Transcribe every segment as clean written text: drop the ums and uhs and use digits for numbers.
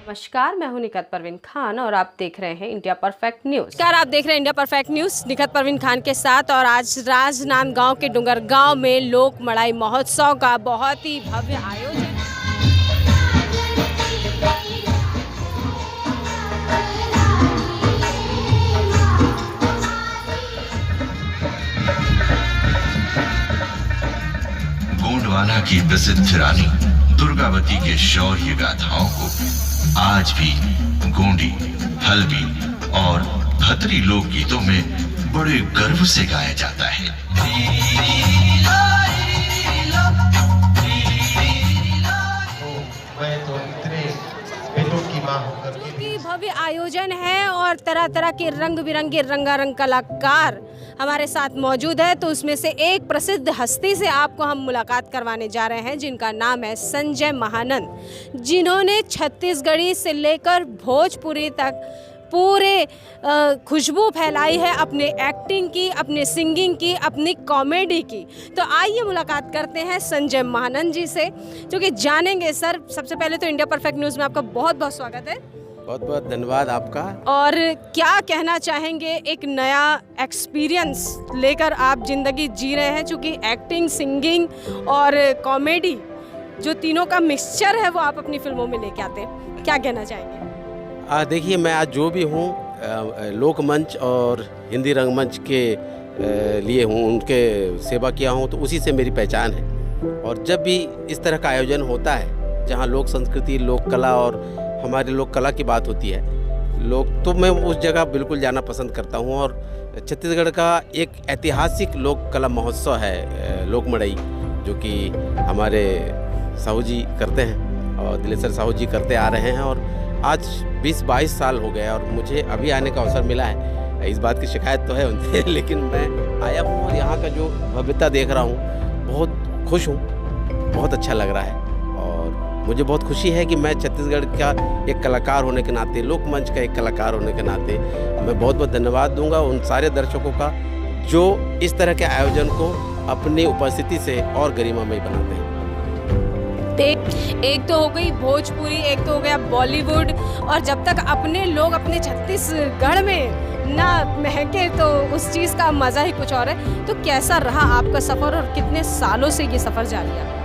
नमस्कार, मैं हूं निखत परवीन खान और आप देख रहे हैं इंडिया परफेक्ट न्यूज। नमस्कार, आप देख रहे हैं India perfect news Nikhat Parveen Khan के साथ। और आज राजनांदगांव के डुंगरगांव में लोक मड़ाई महोत्सव का बहुत ही भव्य आयोजन गोंडवाना की प्रसिद्ध रानी दुर्गावती के शौर्य गाथाओं को आज भी गोंडी, हल्बी और खत्री लोकगीतों में बड़े गर्व से गाया जाता है। मैं तो इतने बेटों की माँ होकर की भव्य आयोजन है और तरह तरह के रंग बिरंगे रंगारंग कलाकार हमारे साथ मौजूद है। तो उसमें से एक प्रसिद्ध हस्ती से आपको हम मुलाकात करवाने जा रहे हैं, जिनका नाम है संजय महानंद, जिन्होंने छत्तीसगढ़ी से लेकर भोजपुरी तक पूरे खुशबू फैलाई है अपने एक्टिंग की, अपने सिंगिंग की, अपनी कॉमेडी की। तो आइए मुलाकात करते हैं संजय महानंद जी से, जो कि जानेंगे। सर, सबसे पहले तो इंडिया परफेक्ट न्यूज़ में आपका बहुत बहुत स्वागत है। बहुत बहुत धन्यवाद आपका। और क्या कहना चाहेंगे, एक नया एक्सपीरियंस लेकर आप ज़िंदगी जी रहे हैं, चूँकि एक्टिंग, सिंगिंग और कॉमेडी जो तीनों का मिक्सचर है वो आप अपनी फिल्मों में लेके आते हैं, क्या कहना चाहेंगे? देखिए, मैं आज जो भी हूँ लोक मंच और हिंदी रंगमंच के लिए हूँ, उनके सेवा किया हूँ, तो उसी से मेरी पहचान है। और जब भी इस तरह का आयोजन होता है जहाँ लोक संस्कृति, लोक कला और हमारे लोक कला की बात होती है, तो मैं उस जगह बिल्कुल जाना पसंद करता हूँ। और छत्तीसगढ़ का एक ऐतिहासिक लोक कला महोत्सव है लोक मड़ई, जो कि हमारे साहू जी करते हैं और दिलेश्वर साहू जी करते आ रहे हैं। और आज 20-22 साल हो गए और मुझे अभी आने का अवसर मिला है। इस बात की शिकायत तो है उनसे लेकिन मैं आया हूँ और यहाँ का जो भव्यता देख रहा हूँ, बहुत खुश हूँ, बहुत अच्छा लग रहा है। और मुझे बहुत खुशी है कि मैं छत्तीसगढ़ का एक कलाकार होने के नाते, लोक मंच का एक कलाकार होने के नाते, मैं बहुत बहुत धन्यवाद दूंगा उन सारे दर्शकों का जो इस तरह के आयोजन को अपनी उपस्थिति से और गरिमामय बनाते हैं। एक तो हो गई भोजपुरी, एक तो हो गया बॉलीवुड, और जब तक अपने लोग अपने छत्तीसगढ़ में ना महके तो उस चीज़ का मज़ा ही कुछ और है। तो कैसा रहा आपका सफ़र और कितने सालों से ये सफ़र जारी है?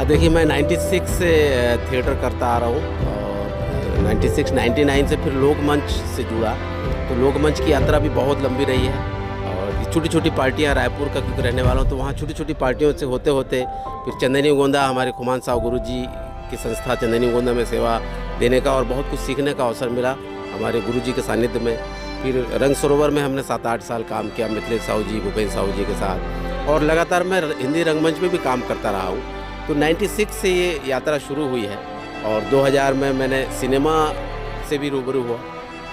देखिए, मैं 96 से थिएटर करता आ रहा हूँ और 96-99 से फिर लोक मंच से जुड़ा। तो लोक मंच की यात्रा भी बहुत लंबी रही है और छोटी छोटी पार्टियाँ, रायपुर का क्योंकि रहने वाला हूँ, तो वहाँ छोटी छोटी पार्टियों से होते होते फिर चंदनी गोंदा, हमारे खुमान साहब गुरु जी की संस्था चंदनी गोंदा में सेवा देने का और बहुत कुछ सीखने का अवसर मिला हमारे गुरु जी के सानिध्य में। फिर रंग सरोवर में हमने 7-8 साल काम किया मिथिलेश साहू जी, भूपेन्द्र साहू जी के साथ, और लगातार मैं हिंदी रंगमंच में भी काम करता रहा हूँ। तो 96 से ये यात्रा शुरू हुई है और 2000 में मैंने सिनेमा से भी रूबरू हुआ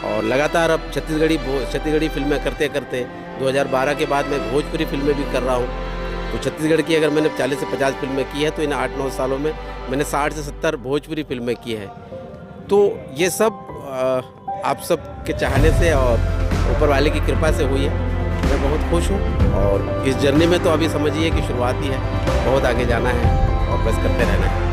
और लगातार अब छत्तीसगढ़ी फिल्में करते करते 2012 के बाद मैं भोजपुरी फिल्में भी कर रहा हूँ। तो छत्तीसगढ़ की अगर मैंने 40 से 50 फिल्में की है, तो इन 8-9 सालों में मैंने 60 से 70 भोजपुरी फिल्में की हैं। तो ये सब आप सब के चाहने से और ऊपर वाले की कृपा से हुई है। मैं बहुत खुश हूँ और इस जर्नी में तो अभी समझिए कि शुरुआत ही है, बहुत आगे जाना है और बस करते रहना है।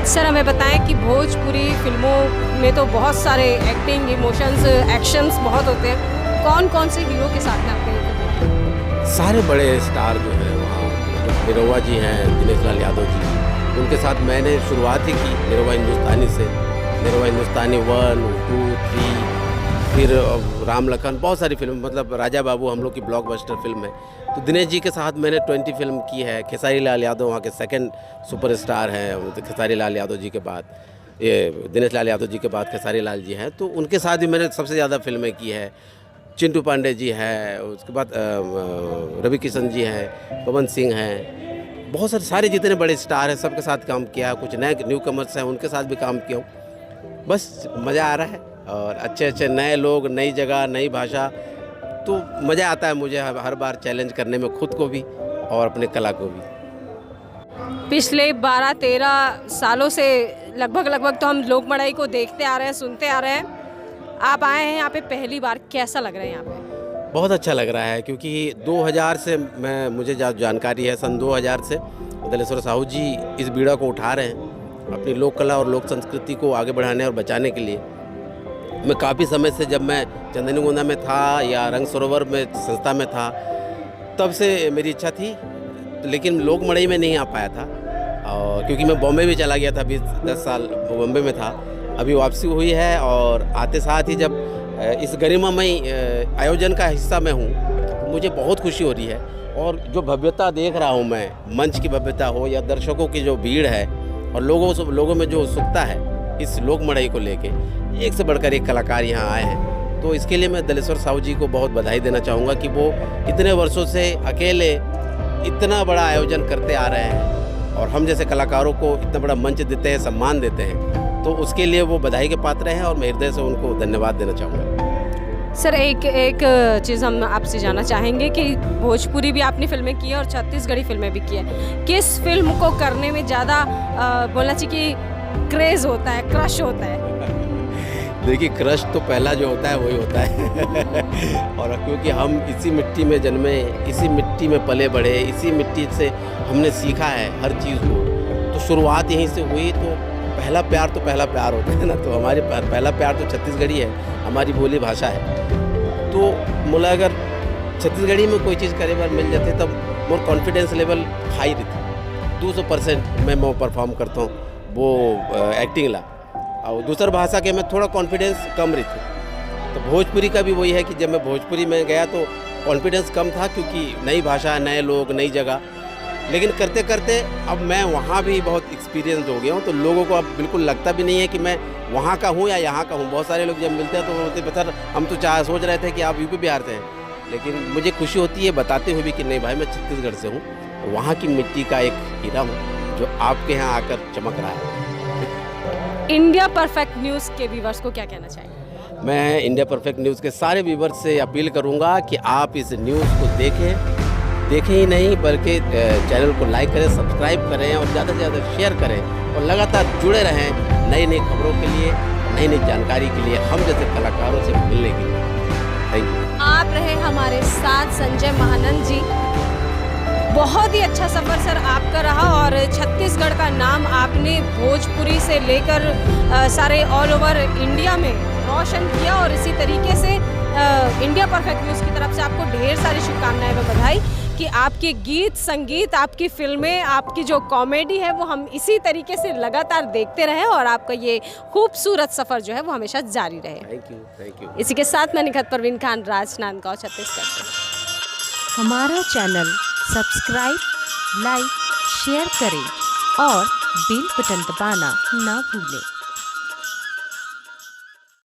सर, हमें बताएं कि भोजपुरी फिल्मों में तो बहुत सारे एक्टिंग, इमोशंस, एक्शंस बहुत होते हैं। कौन कौन से हीरो के साथ में आपके? सारे बड़े स्टार जो हैं वहाँ, निरहुआ जी हैं, दिनेश लाल यादव जी, उनके साथ मैंने शुरुआत ही की निरहुआ हिंदुस्तानी से। निरहुआ हिंदुस्तानी 1, 2, 3, फिर राम लखन, बहुत सारी फिल्म, मतलब राजा बाबू हम लोग की ब्लॉकबस्टर फिल्म है। तो दिनेश जी के साथ मैंने 20 फिल्म की है। खेसारी लाल यादव वहाँ के सेकंड सुपरस्टार हैं। तो खेसारी लाल यादव जी के बाद, ये दिनेश लाल यादव जी के बाद खेसारी लाल जी हैं, तो उनके साथ भी मैंने सबसे ज़्यादा फिल्में की है। चिंटू पांडे जी हैं, उसके बाद रवि किशन जी हैं, पवन सिंह हैं, बहुत सारे जितने बड़े स्टार हैं सबके साथ काम किया। कुछ नए न्यू कमर्स हैं, उनके साथ भी काम किया हूँ। बस मज़ा आ रहा है और अच्छे नए लोग, नई जगह, नई भाषा, तो मज़ा आता है मुझे हर बार चैलेंज करने में, खुद को भी और अपने कला को भी। पिछले 12-13 सालों से लगभग तो हम लोक मड़ाई को देखते आ रहे हैं, सुनते आ रहे हैं। आप आए हैं यहाँ पे पहली बार, कैसा लग रहा है यहाँ पे? बहुत अच्छा लग रहा है क्योंकि 2000 से मुझे जानकारी है, सन 2000 से दिलेश्वर साहू जी इस बीड़ा को उठा रहे हैं अपनी लोक कला और लोक संस्कृति को आगे बढ़ाने और बचाने के लिए मैं काफ़ी समय से, जब मैं चंदनीगोंदा में था या रंग सरोवर में संस्था में था, तब से मेरी इच्छा थी, लेकिन लोक मड़ई में नहीं आ पाया था। और क्योंकि मैं बॉम्बे भी चला गया था, 10 साल बॉम्बे में था। अभी वापसी हुई है और आते साथ ही जब इस गरिमामय आयोजन का हिस्सा मैं हूँ, तो मुझे बहुत खुशी हो रही है। और जो भव्यता देख रहा हूँ मैं, मंच की भव्यता हो या दर्शकों की जो भीड़ है और लोगों में जो उत्सुकता है इस लोक मड़ई को लेके, एक से बढ़कर एक कलाकार यहाँ आए हैं। तो इसके लिए मैं दलेश्वर साहू जी को बहुत बधाई देना चाहूँगा कि वो इतने वर्षों से अकेले इतना बड़ा आयोजन करते आ रहे हैं और हम जैसे कलाकारों को इतना बड़ा मंच देते हैं, सम्मान देते हैं। तो उसके लिए वो बधाई के पात्र हैं और मैं हृदय से उनको धन्यवाद देना चाहूँगा। सर, एक चीज़ हम आपसे जानना चाहेंगे कि भोजपुरी भी आपने फिल्में की है और छत्तीसगढ़ी फिल्में भी की है। किस फिल्म को करने में ज़्यादा बोलना चाहिए कि क्रेज़ होता है, क्रश होता है? देखिए, क्रश तो पहला जो होता है वही होता है और क्योंकि हम इसी मिट्टी में जन्मे, इसी मिट्टी में पले बढ़े, इसी मिट्टी से हमने सीखा है हर चीज़ को, तो शुरुआत यहीं से हुई। तो पहला प्यार होता है ना, तो हमारे पहला प्यार तो छत्तीसगढ़ी है, हमारी बोली भाषा है। तो मुला अगर छत्तीसगढ़ी में कोई चीज़ करे बार मिल जाते तब मोर कॉन्फिडेंस लेवल हाई रहती, 200% मैं परफॉर्म करता हूँ वो एक्टिंग ला। और दूसर भाषा के में थोड़ा कॉन्फिडेंस कम रहती। तो भोजपुरी का भी वही है कि जब मैं भोजपुरी में गया तो कॉन्फिडेंस कम था, क्योंकि नई भाषा, नए लोग, नई जगह। लेकिन करते करते अब मैं वहाँ भी बहुत एक्सपीरियंस हो गया हूँ, तो लोगों को अब बिल्कुल लगता भी नहीं है कि मैं वहाँ का हूँ या यहाँ का हूँ। बहुत सारे लोग जब मिलते हैं तो बोलते हैं, सर हम तो सोच रहे थे कि आप यूपी बिहार से हैं, लेकिन मुझे खुशी होती है बताते हुए भी कि नहीं भाई, मैं छत्तीसगढ़ से हूँ, वहाँ की मिट्टी का एक हीरा हूँ जो आपके यहाँ आकर चमक रहा है। इंडिया परफेक्ट न्यूज़ के व्यूअर्स को क्या कहना चाहेंगे? मैं इंडिया परफेक्ट न्यूज़ के सारे व्यूअर्स से अपील करूँगा कि आप इस न्यूज़ को देखें ही नहीं बल्कि चैनल को लाइक करें, सब्सक्राइब करें और ज़्यादा से ज़्यादा शेयर करें और लगातार जुड़े रहें नई नई खबरों के लिए, नई नई जानकारी के लिए, हम जैसे कलाकारों से मिलने के लिए। Thank you. आप रहे हमारे साथ संजय महानंद जी। बहुत ही अच्छा सफ़र सर आपका रहा और छत्तीसगढ़ का नाम आपने भोजपुरी से लेकर सारे ऑल ओवर इंडिया में रोशन किया और इसी तरीके से इंडिया परफेक्ट न्यूज़ की तरफ से आपको ढेर सारी शुभकामनाएं व बधाई कि आपके गीत संगीत, आपकी फिल्में, आपकी जो कॉमेडी है वो हम इसी तरीके से लगातार देखते रहें और आपका ये खूबसूरत सफ़र जो है वो हमेशा जारी रहे। Thank you. इसी के साथ मैं निखत परवीन खान, राजनांदगांव, छत्तीसगढ़ से। हमारा चैनल सब्सक्राइब, लाइक, शेयर करें और बेल बटन दबाना ना भूलें।